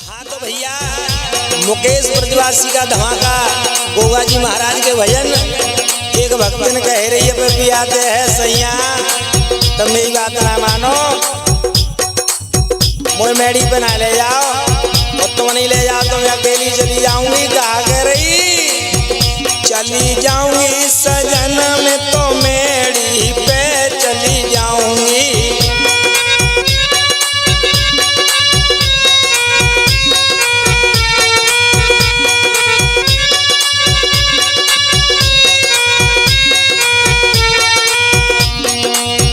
हाँ तो भैया मुकेश ब्रजवासी का धमाका गोगा जी महाराज के भजन एक भक्तन कह रही है पे आते हैं सैया तो मेरी बात ना मानो मोर मेड़ी पे ना ले जाओ और तुम नहीं ले जाओ तो मैं अकेली चली जाऊंगी। कहा कर रही चली जाऊंगी सजन में तो मेड़ी पे चली जाऊंगी।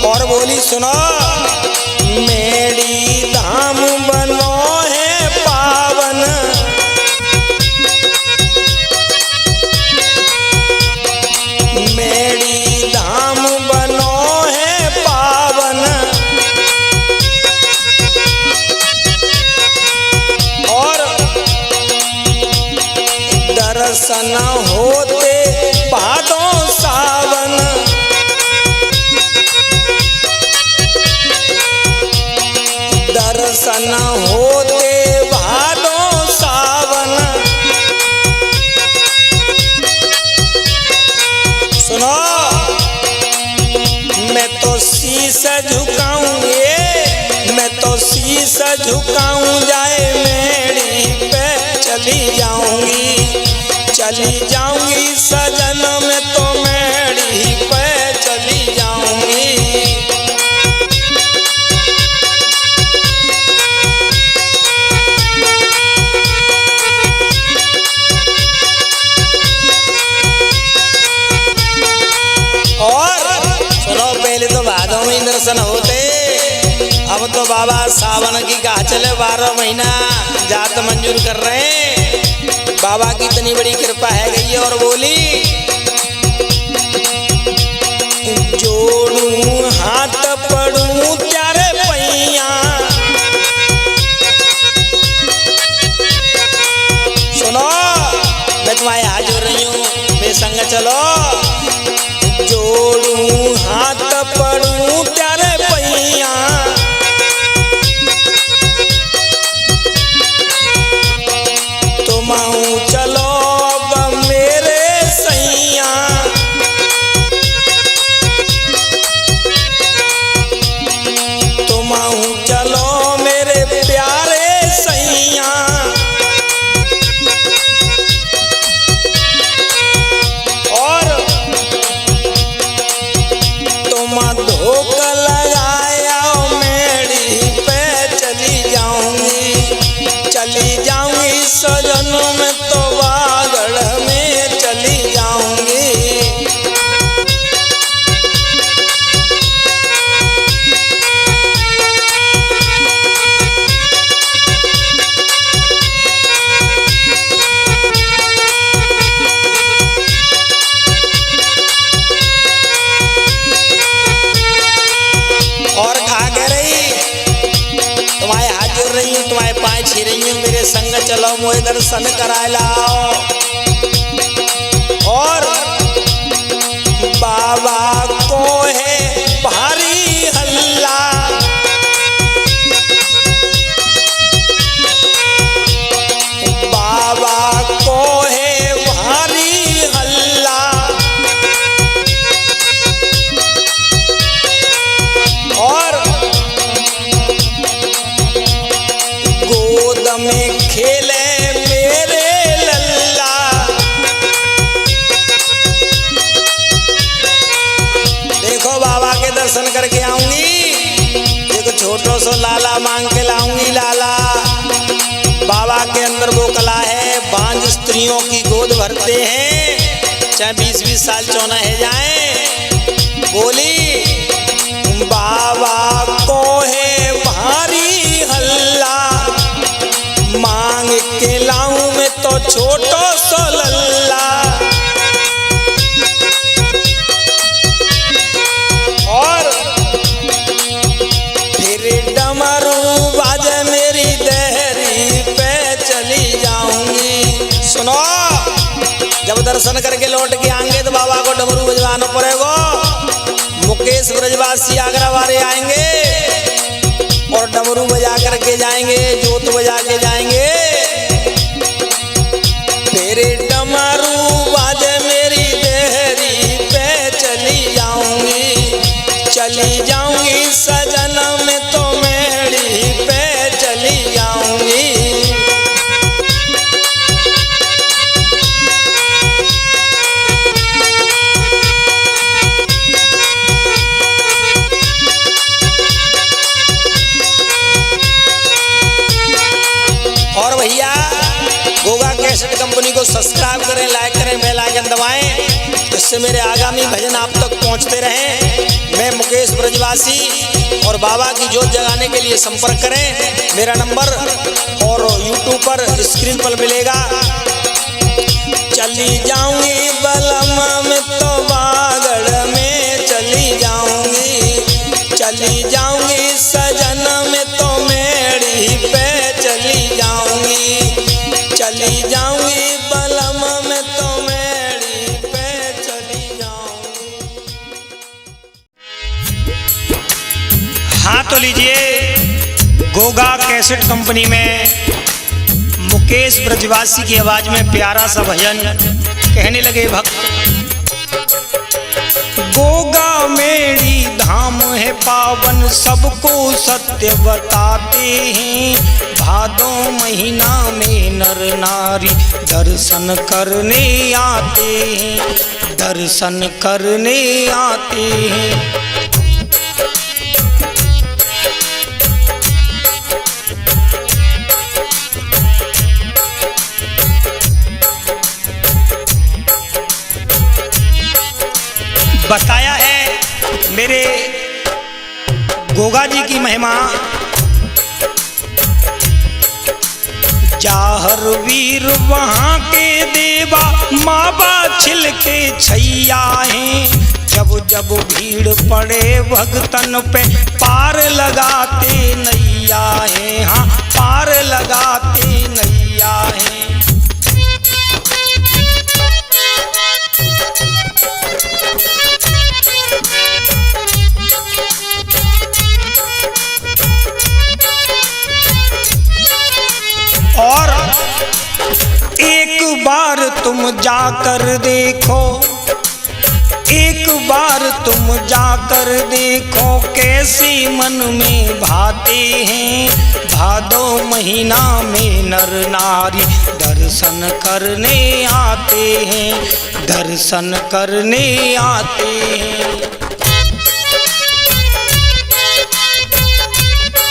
और बोली सुनो मेरी धाम बनो है पावन मेरी धाम बनो है पावन और दर्शन होते भादों सावन दर्शन होते भादों सावन। सुनो मैं तो शीश झुकाऊंगी मैं तो शीश झुकाऊं जाए मेड़ी पे चली जाऊंगी सजन में तो मेड़ी पे चली जाऊंगी। पहले तो भादों में दर्शन होते अब तो बाबा सावन की कहा चले 12 महीना जात मंजूर कर रहे हैं। बाबा की इतनी बड़ी कृपा है गई और बोली जोड़ू हाथ पड़ू प्यारे पैया सुनो मैं तुम्हारे हाजिर रही हूँ मेरे संग चलो जोड़ू हाथ पड़ू प्यारे पैया तुम चलो अब मेरे सैया तुम चलो मेरे प्यारे सैया धोख लगाया मेड़ी पे चली जाऊंगी सजन में तो बागड़ में चली जाऊंगी। और कहा कह रही तुम्हारे हाथ जोड़ रही हूँ तुम्हारे पाँव छी रही हूँ मेरे संग चलो मोए दर्शन करा लाओ। और बाबा को है भारी हल्ला बाबा को है भारी हल्ला और गोद में खेले मेरे लल्ला देखो बाबा के दर्शन करके आऊंगी देखो छोटो सो लाला मांग के लाऊंगी लाला। बाबा के अंदर वो कला है बांझ स्त्रियों की गोद भरते हैं चाहे 20-20 साल चौना है जाए। बोली बाबा को है भारी हल्ला मांग के लाऊं मैं तो छोटो सो लल्ला। और फिर डमरू बाजे मेरी देहरी पे चली जाऊंगी। सुनो जब दर्शन करके लौट के आएंगे तो बाबा को डमरू बजवाना पड़ेगा। मुकेश ब्रजवासी आगरा वाले आएंगे और डमरू बजा करके जाएंगे, जोत बजा के जाएंगे। कैसेट कंपनी को सब्सक्राइब करें, लाइक करें, बेल आइकन दबाएं, जिससे मेरे आगामी भजन आप तक पहुंचते रहें। मैं मुकेश ब्रजवासी और बाबा की जोत जगाने के लिए संपर्क करें। मेरा नंबर और यूट्यूब पर स्क्रीन पर मिलेगा। चली जाऊंगी बलम में तो बागड़ में चली जाऊंगी, चली जाऊंगी सजन में तो मेड़ी पे चली जाऊंगी, चली जाऊंगी बलम में तो मेड़ी पे चली जाऊंगी। हाँ तो लीजिए, गोगा कैसेट कंपनी में मुकेश ब्रजवासी की आवाज में प्यारा सा भजन कहने लगे भक्त। गोगा मेरी धाम है पावन, सबको सत्य बताते हैं। भादो महीना में नर नारी दर्शन करने आते हैं, दर्शन करने आते हैं। बताया है मेरे गोगा जी की महिमा। जाहर वीर वहाँ के देवा, माबा छिलके छैया हैं। जब जब भीड़ पड़े भगतन पे पार लगाते नैया हैं, हाँ पार लगाते नैया हैं। और एक बार तुम जाकर देखो, एक बार तुम जाकर देखो, कैसे मन में भाते हैं। भादो महीना में नर नारी दर्शन करने आते हैं, दर्शन करने आते हैं।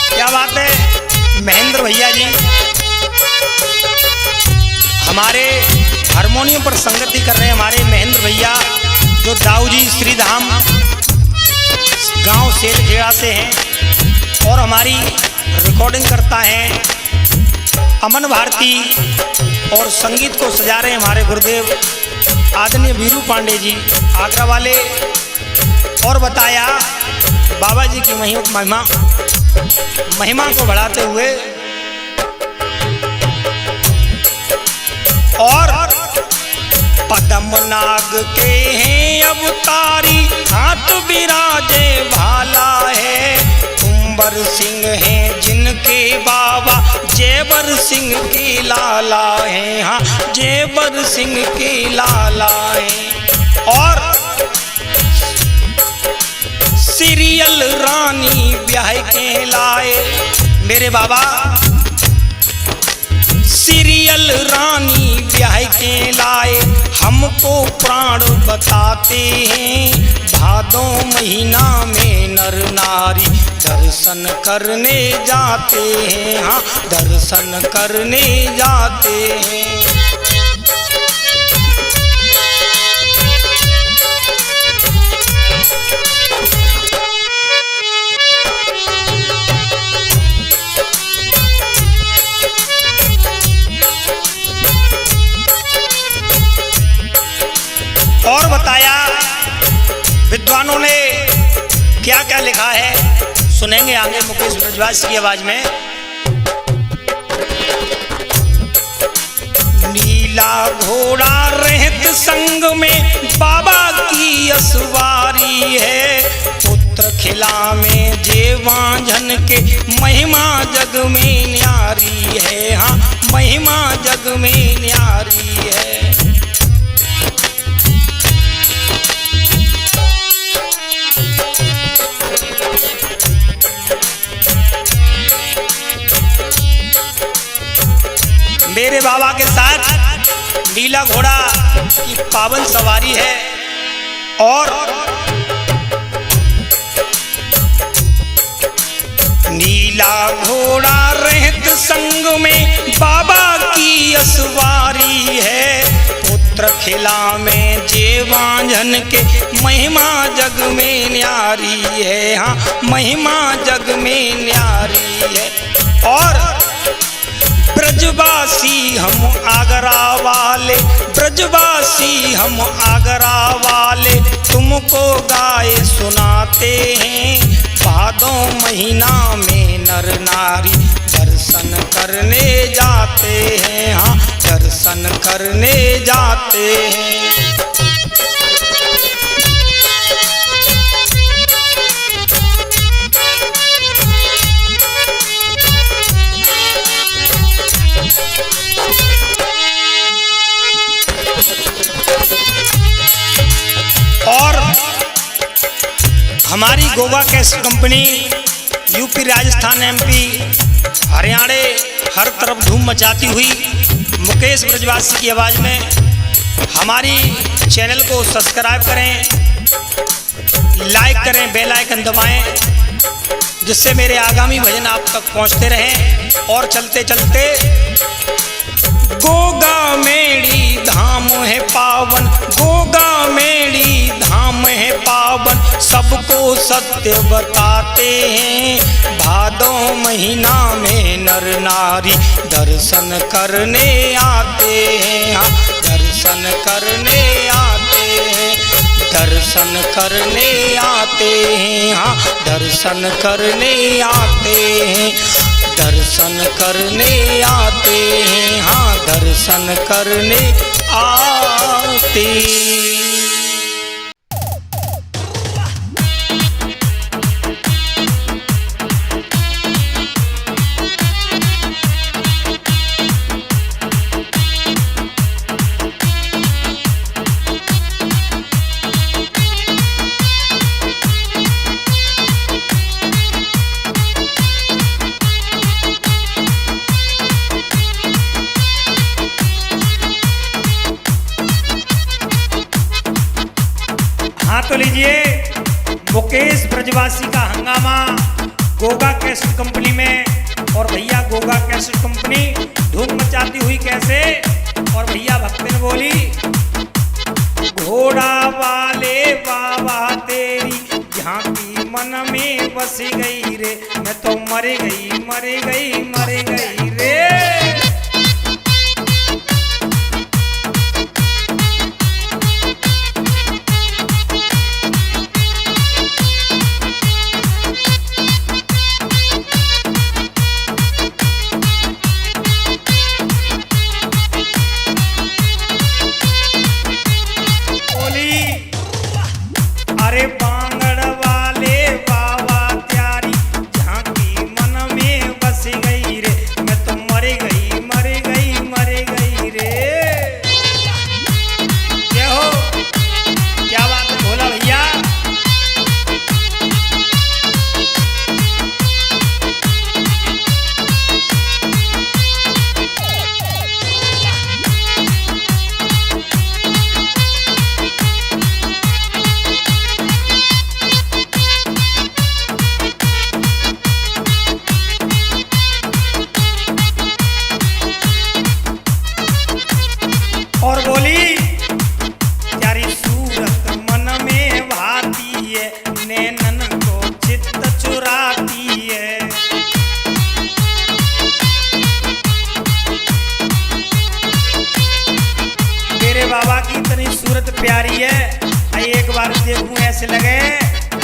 क्या बात है महेंद्र भैया जी, हमारे हारमोनियम पर संगति कर रहे हैं हमारे महेंद्र भैया, जो दाऊजी श्रीधाम गांव सेलखेड़ा से हैं। और हमारी रिकॉर्डिंग करता है अमन भारती, और संगीत को सजा रहे हैं हमारे गुरुदेव आदरणीय वीरू पांडे जी आगरा वाले। और बताया बाबा जी की महिमा को बढ़ाते हुए, और पद्मनाग के हैं अवतारी, हाथ विराजे भाला है। कुंवर सिंह हैं जिनके बाबा जेवर सिंह के लाला हैं, हाँ जेवर सिंह के लाला हैं। और सीरियल रानी ब्याह के लाए मेरे बाबा, सीरियल रानी ब्याह के लाए हमको प्राण बताते हैं। भादों महीना में नर नारी दर्शन करने जाते हैं, हाँ दर्शन करने जाते हैं। और बताया विद्वानों ने क्या क्या लिखा है, सुनेंगे आगे मुकेश ब्रजवासी की आवाज में। नीला घोड़ा रहत संग में बाबा की असवारी है। पुत्र खिला में जेवांझन के महिमा जग में न्यारी है, हाँ महिमा जग में न्यारी है। मेरे बाबा के साथ नीला घोड़ा की पावन सवारी है। और नीला घोड़ा रहत संग में बाबा की रसवारी है, पुत्र खिला में जेवांझन के महिमा जग में न्यारी है। हाँ, महिमा जग में न्यारी है। और ब्रजवासी हम आगरा वाले, ब्रजवासी हम आगरा वाले, तुमको गाए सुनाते हैं। भादों महीना में नर नारी दर्शन करने जाते हैं। हाँ, दर्शन करने जाते हैं। और हमारी Goga cassette company UP, Rajasthan, MP, Haryana हर तरफ धूम मचाती हुई मुकेश ब्रजवासी की आवाज़ में हमारी चैनल को सब्सक्राइब करें, लाइक करें, बेल आइकन दबाएं, जिससे मेरे आगामी भजन आप तक पहुंचते रहें। और चलते चलते गोगा मेड़ी धाम है पावन, गोगा मेड़ी धाम है पावन, सबको सत्य बताते हैं। भादों महीना में नर नारी दर्शन करने आते हैं। हाँ, दर्शन करने आते हैं, दर्शन करने आते हैं। हाँ, दर्शन करने आते हैं, दर्शन करने आते हैं। हाँ, दर्शन करने आते। हाँ तो लीजिए, मुकेश ब्रजवासी का हंगामा गोगा कैसेट कंपनी में। और भैया गोगा कैसेट कंपनी धूम मचाती हुई कैसे। और भैया भक्तन बोली, घोड़ा वाले बाबा तेरी झांकी मन में बस गई रे, मैं तो मर गई मर गई मर गई रे। अरे बांगड़ वाले बाबा त्यारी झांकी मन में बस गई रे, मैं तो मर गई मर गई मर गई रे। क्या हो, क्या बात है भोला भैया। और बोली, प्यारी सूरत मन में भाती है, नैनन को चित्त चुराती है। मेरे बाबा की इतनी सूरत प्यारी है, आई एक बार देखूं ऐसे लगे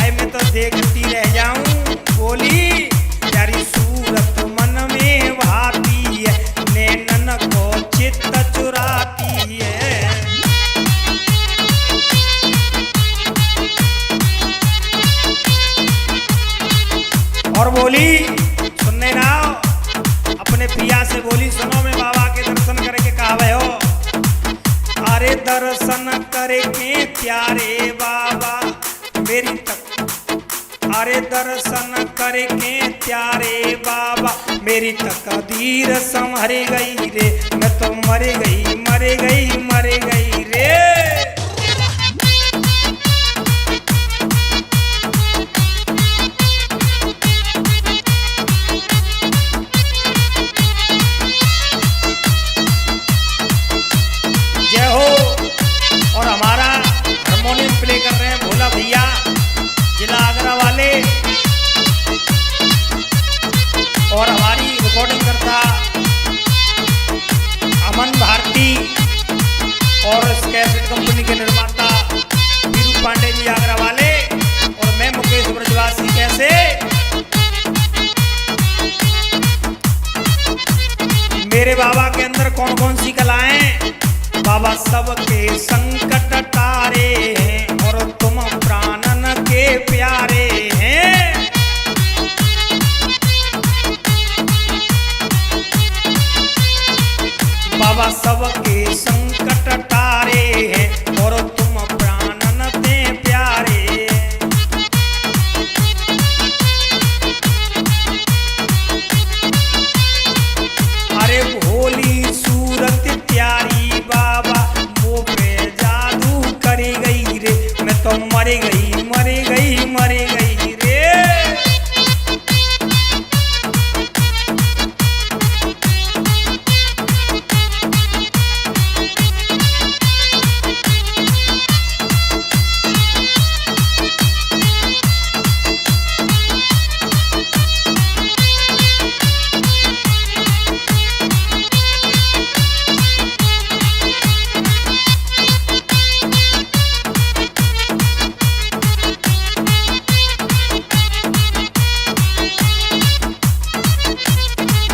आई मैं तो देखती रह जाऊं। बोली, प्यारी सूरत मन में भाती है, नैनन को चित्त चुराती है। और बोली, सुनने ना अपने पिया से बोली, सुनो मैं बाबा के दर्शन करके कहा हो। अरे दर्शन करके प्यारे बाबा मेरी तक, अरे दर्शन करके प्यारे बाबा मेरी तकदीर संभर गई रे, मैं तो मर गई मर गई मर गई रे। कैसेट कंपनी के निर्माता वीरू पांडे जी आगरा वाले और मैं मुकेश ब्रजवासी। कैसे मेरे बाबा के अंदर कौन कौन सी कलाएं? बाबा सबके संकट तारे हैं और तुम प्राणन के प्यारे हैं। बाबा सबके संकट तारे हैं और तुम प्राणन ते प्यारे। अरे भोली सूरत प्यारी बाबा वो पे जादू करी गई रे, मैं तो मर गई मर गई मर गई रे।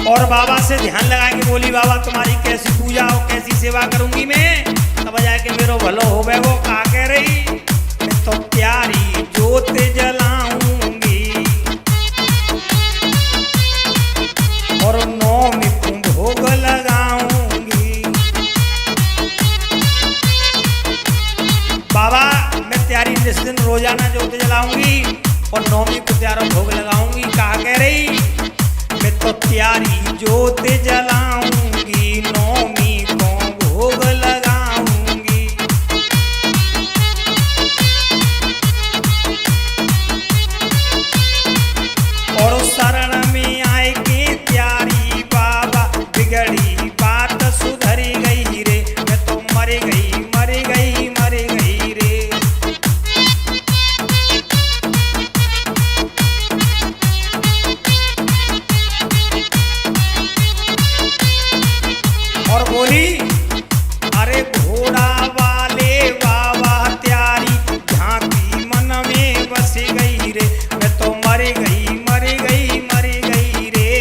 और बाबा से ध्यान लगा के बोली, बाबा तुम्हारी कैसी पूजा हो कैसी सेवा करूंगी मैं, तब जाके मेरो भलो हो गए। वो कहा कह रही, मैं तो प्यारी जोत जलाऊंगी और नौमी को भोग लगाऊंगी। बाबा मैं प्यारी जिस दिन रोजाना जोत जलाऊंगी और नौमी को प्यारा भोग लगाऊंगी। कहा कह रही, मैं तो प्यारी जोत जलाऊंगी नौमी को भोग लगाऊंगी। और शरण में आए के प्यारी बाबा बिगड़ी बात सुधरी गई रे, मैं तो मर गई मर गई मर गई रे। और बोली, अरे घोड़ा वाले बाबा त्यारी झांकी मन में बस गई रे, मैं तो मर गई मर गई मर गई रे।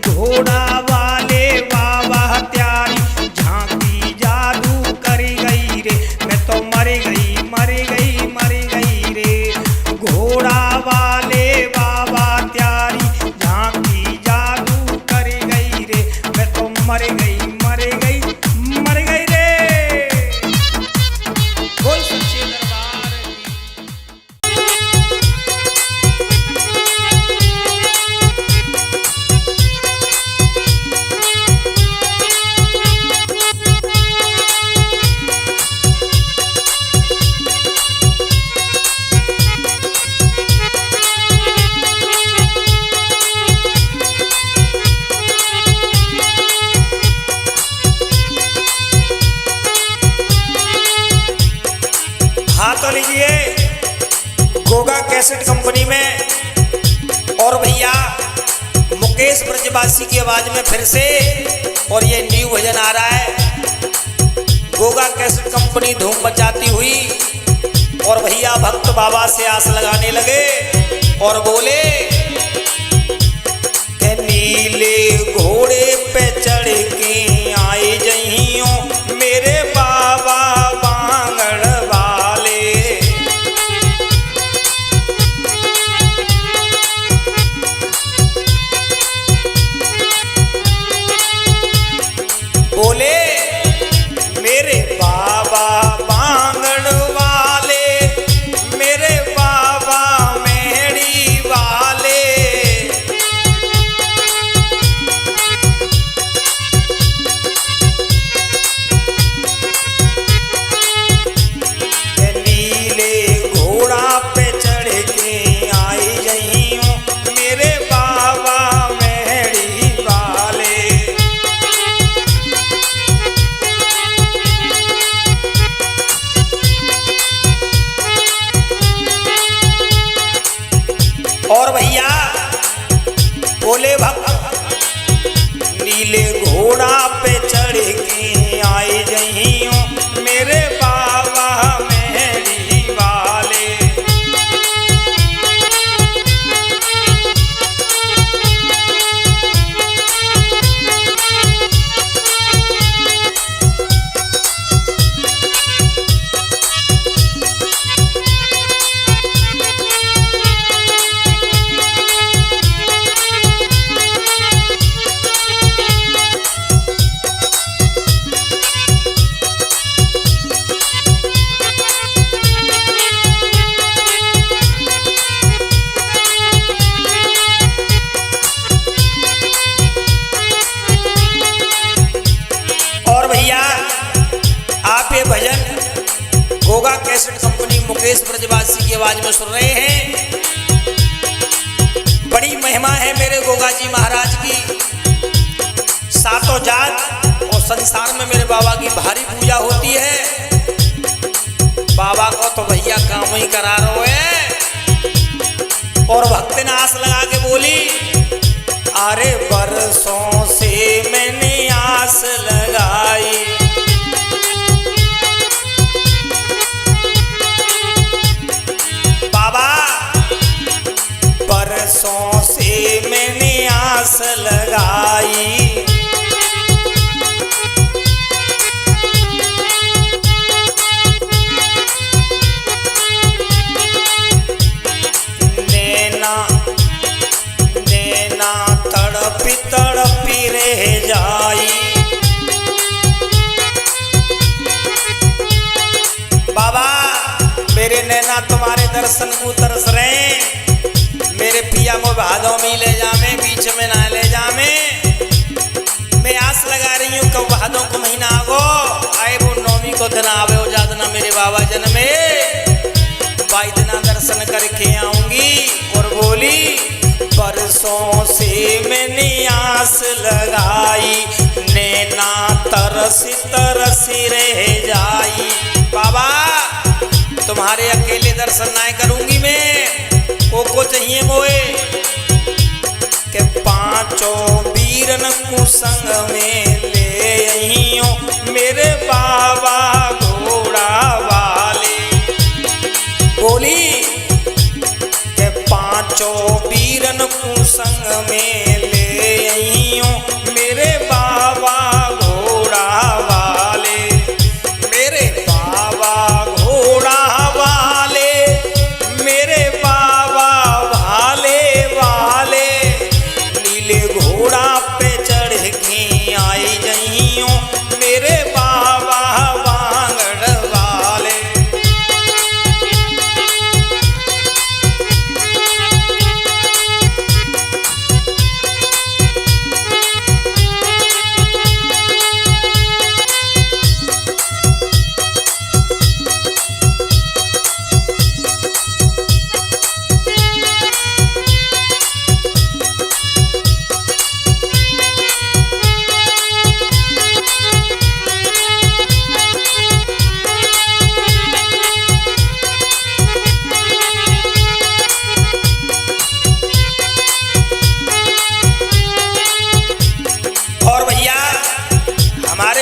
घोड़ा वाले बाबा त्यारी झांकी जादू करी गई रे, मैं तो मर गई मर गई मर गई रे। घोड़ा वाले बाबा त्यारी झांकी जादू करी गई रे, मैं तो मर गई मर गई मर गई रे। बोल सच्चे दरबार तो लीजिए गोगा कैसेट कंपनी में और भैया मुकेश ब्रजवासी की आवाज में फिर से और ये न्यू भजन आ रहा है। गोगा कैसेट कंपनी धूम मचाती हुई और भैया भक्त बाबा से आस लगाने लगे और बोले के नीले घोड़े पे चढ़ के आए जहियों मेरे बाबा बांगड़ वाले। बोले मेरे बाबा बांगड़ वाले मेरे बाबा मेहड़ी वाले। गोगा कैसेट कंपनी मुकेश ब्रजवासी की आवाज में सुन रहे हैं। बड़ी महिमा है मेरे गोगा जी महाराज की। सातों जात और संसार में मेरे बाबा की भारी पूजा होती है। बाबा को तो भैया काम ही करा रहे हैं। और भक्त ने आस लगा के बोली, अरे बरसों से मैंने आस लगाई, बाबा बरसों से मैंने आस लगाई, तड़पी तड़पी रह जाई। बाबा मेरे नैना तुम्हारे दर्शन को तरस रहे। मेरे पिया को भादों में ले जामे, बीच में ना ले जामे। मैं आस लगा रही हूँ कब भादों को महीना आगो आए, वो नौमी को दिन आवे हो जात ना मेरे बाबा जन्मे। बाई दिना दर्शन करके आऊंगी। और बोली बरसों से मैंने आस लगाई, नैना तरसी तरसी रह जाई। बाबा तुम्हारे अकेले दर्शन ना करूंगी मैं, को चाहिए मोए के पांचों वीरन को संग में ले आइयो मेरे बाबा घोड़ा वाले। बोली के पांचों वीरन को संग में ले आइयो मेरे बाबा घोड़ा वाले, मेरे बाबा घोड़ा वाले, मेरे बाबा भाले वाले। नीले घोड़ा पे चढ़ के आई जइयो मेरे बाबा वांगड़ वाले।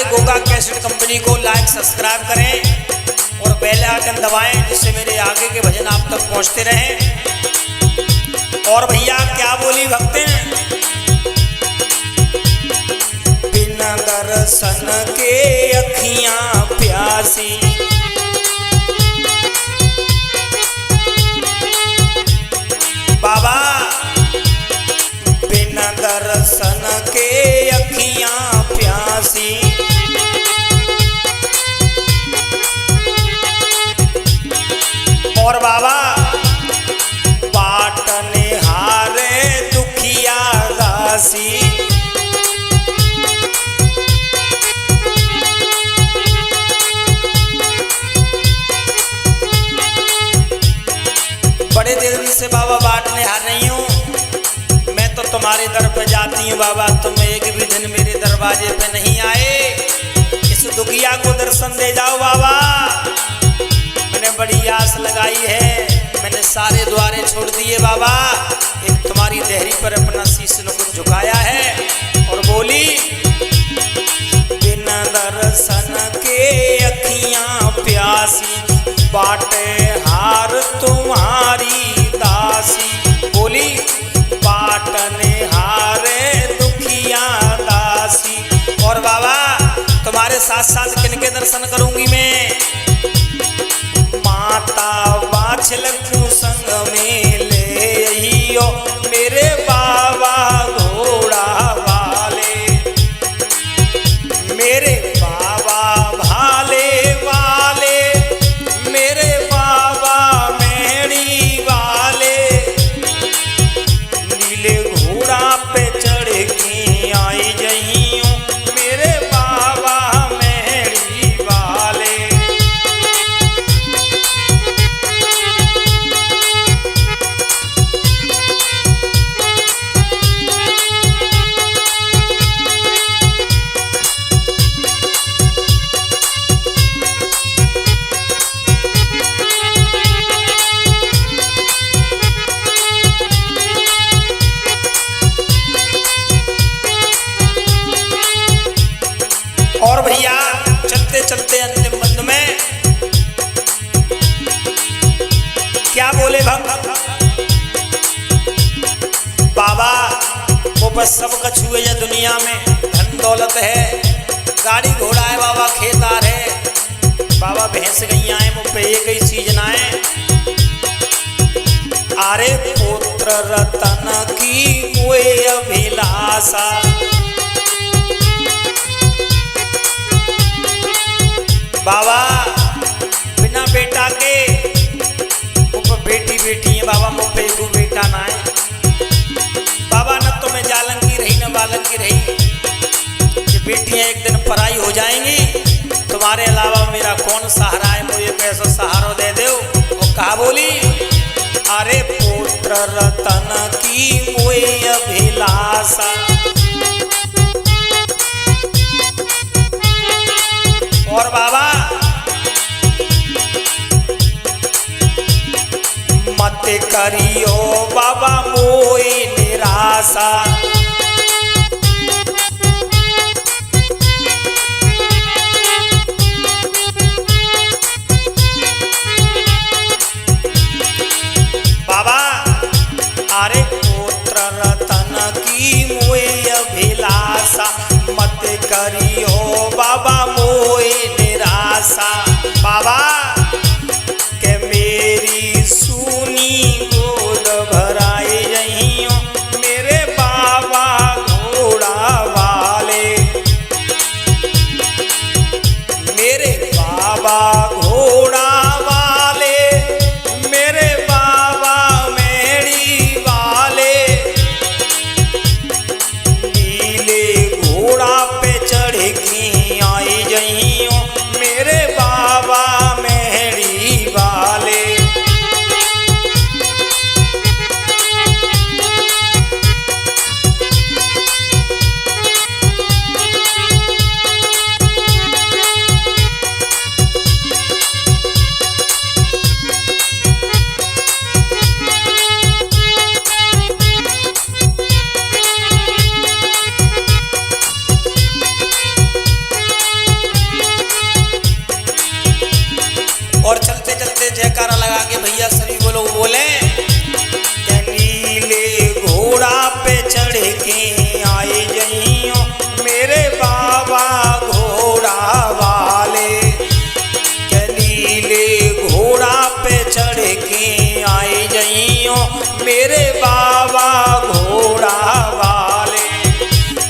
गोगा कैसेट कंपनी को लाइक सब्सक्राइब करें और बेल आइकन दबाएं, जिससे मेरे आगे के भजन आप तक पहुंचते रहें। और भैया क्या बोली भक्तें, बिना दर्शन के अखियां प्यासी, बाबा बिना दर्शन के अखियां प्यासी। और बाबा बाटने हारे दुखिया दासी। बड़े दिन से बाबा बाटने हार रही हूँ। मैं तो तुम्हारे दर पे जाती हूँ बाबा, तुम एक भी दिन मेरे दरवाजे पे नहीं आए। इस दुखिया को दर्शन दे जाओ बाबा। मैंने बड़ी आस लगाई है, मैंने सारे द्वारे छोड़ दिए बाबा। एक तुम्हारी देहरी पर अपना शीश को झुकाया है। और बोली बिना दर्शन के अखियां प्यासी, बाटे हार तुम्हारी दासी। बोली बाटने हारे दुखिया दासी। और बाबा तुम्हारे साथ साथ किनके दर्शन करूंगी मैं, माता बाछल को संग में ले आइयो मेरे बाबा घोड़ा वाले, मेरे बाबा भाले वाले, मेरे बाबा मेड़ी वाले। नीले घोड़ा पे चढ़ के आई जइयो मेरे बाबा मेड़ी वाले। और भैया चलते चलते अंतिम बंद में क्या बोले भक्त बाबा, वो बस सब कछु है दुनिया में, धन दौलत है, गाड़ी घोड़ा है बाबा, खेतार है बाबा, भैंस गैया है, मुझ पे एक ही चीज ना है। अरे पुत्र रतन की कोई अभिलाषा, बाबा बिना बेटा के बेटी बेटी है बाबा, मुझ पे एक बेटा ना है बाबा, न तो मैं जालन की रही न बालन की रही, ये बेटियां एक दिन पराई हो जाएंगी, तुम्हारे अलावा मेरा कौन सहारा है, मुझे कैसा सहारा दे दो। वो कहा बोली, अरे पुत्र रतन की कोई अभिलाषा, और बाबा मत करियो बाबा मोई निराशा, बाबा अरे पुत्र रतन की मोई अभिलाषा, मत करियो बाबा मोई निराशा, बाबा के मेरी सुनी गोद भराई रहियो, मेरे बाबा घोड़ा वाले, मेरे बाबा घोड़ा वाले, मेरे बाबा मेरी वाले, नीले घोड़ा पे चढ़ के आई जइयो, मेरे बाबा मेरी वाले। और चलते चलते जयकारा लगा के भैया सभी वो लोग बोले, नीले घोड़ा पे चढ़ के आए जइयो, मेरे बाबा घोड़ा वाले, नीले घोड़ा पे चढ़ के आए जइयो, मेरे बाबा घोड़ा वाले,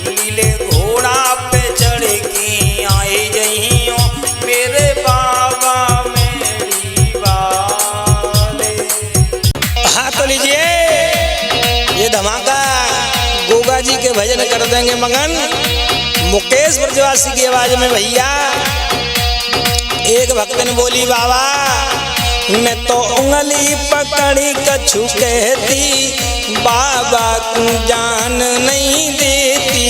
नीले घोड़ा पे चढ़ के आए जइयो, मेरे बाबा मेरी वाले। हाँ तो लीजिए ये धमाका गोगा जी के भजन कर देंगे मगन, मुकेश ब्रजवासी की आवाज में भैया। एक भक्त ने बोली, बाबा मैं तो उंगली पकड़ी कछु कहती, बाबा को जान नहीं देती,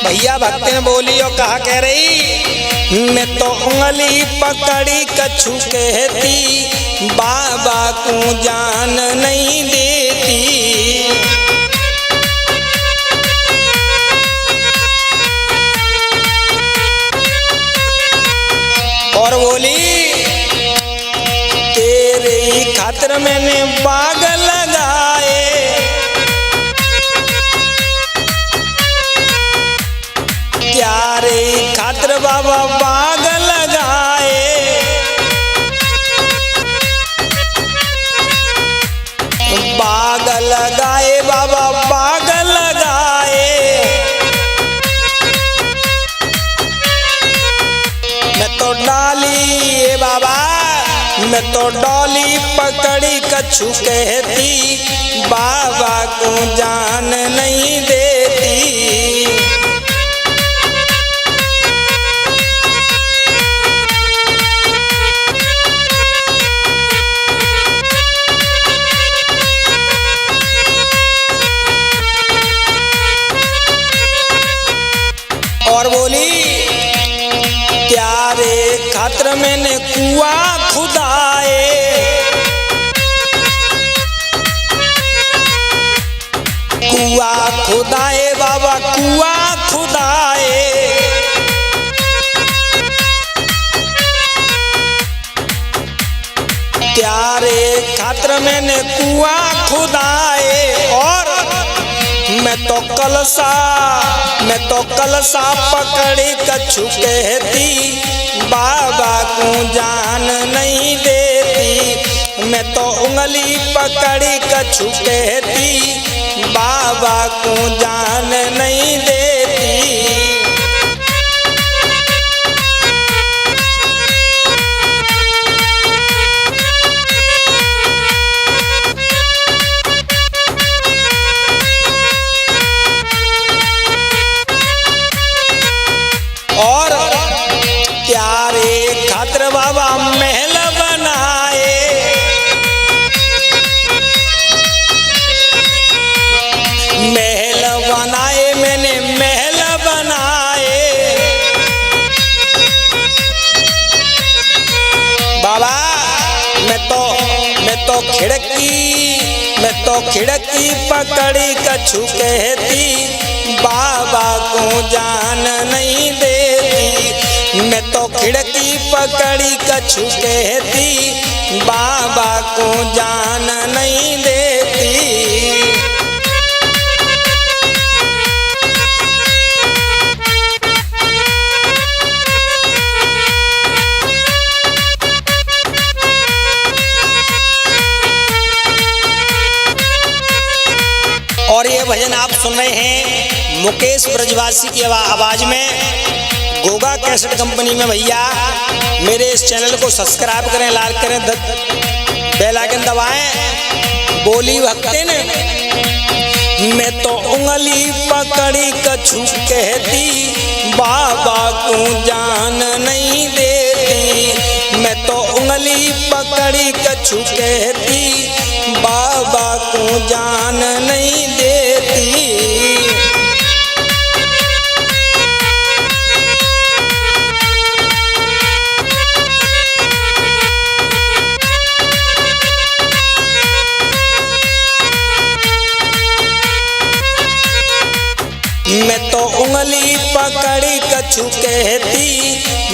भैया भक्त ने बोली और कहा कह रही, मैं तो उंगली पकड़ी कछु कहती, बाबा को जान नहीं देती, और बोली तेरे ही खातिर मैंने बाग लगाए, प्यारे खातिर बाबा बाग लगाए, बाग लगाए बाबा बाग लगाए, मैं तो डाली बाबा, मैं तो डोली पकड़ी कछु कहती, बाबा को जान नहीं देती, और बोली त्यारे खातिर मैंने कुआं खुदाए, कुआं खुदाए बाबा कुआं खुदाए। त्यारे खातिर मैंने कुआं खुदाए और मैं तो कलसा पकड़ी कछु कहती बाबा को जान नहीं देती। मैं तो उंगली पकड़ी कछु कहती बाबा को जान नहीं देती। और त्यारे खातिर बाबा महल बनाए, महल बनाए मैंने महल बनाए। बाबा मैं तो खिड़की पकड़ी कछु कहती बाबा को जान नहीं देती। मैं तो खिड़की पकड़ी कछु कहती बाबा को जान नहीं देती। और ये भजन आप सुन रहे हैं मुकेश ब्रजवासी की आवाज में, गोगा कैसेट कंपनी में। भैया मेरे इस चैनल को सब्सक्राइब करें, लाइक करें, बेल आइकन दबाएं। बोली भक्तिन मैं तो उंगली पकड़ी कछु कहती बाबा को जान नहीं देती। मैं तो उंगली पकड़ी कछु कहती बाबा को जान नहीं देती। मैं तो उंगली पकड़ी कछु कहती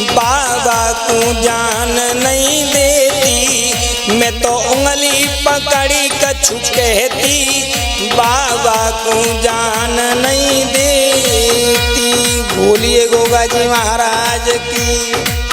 बाबा को जान नहीं देती। मैं तो उंगली पकड़ी कछु कहती बाबा को जान नहीं देती। बोलिए गोगा जी महाराज की।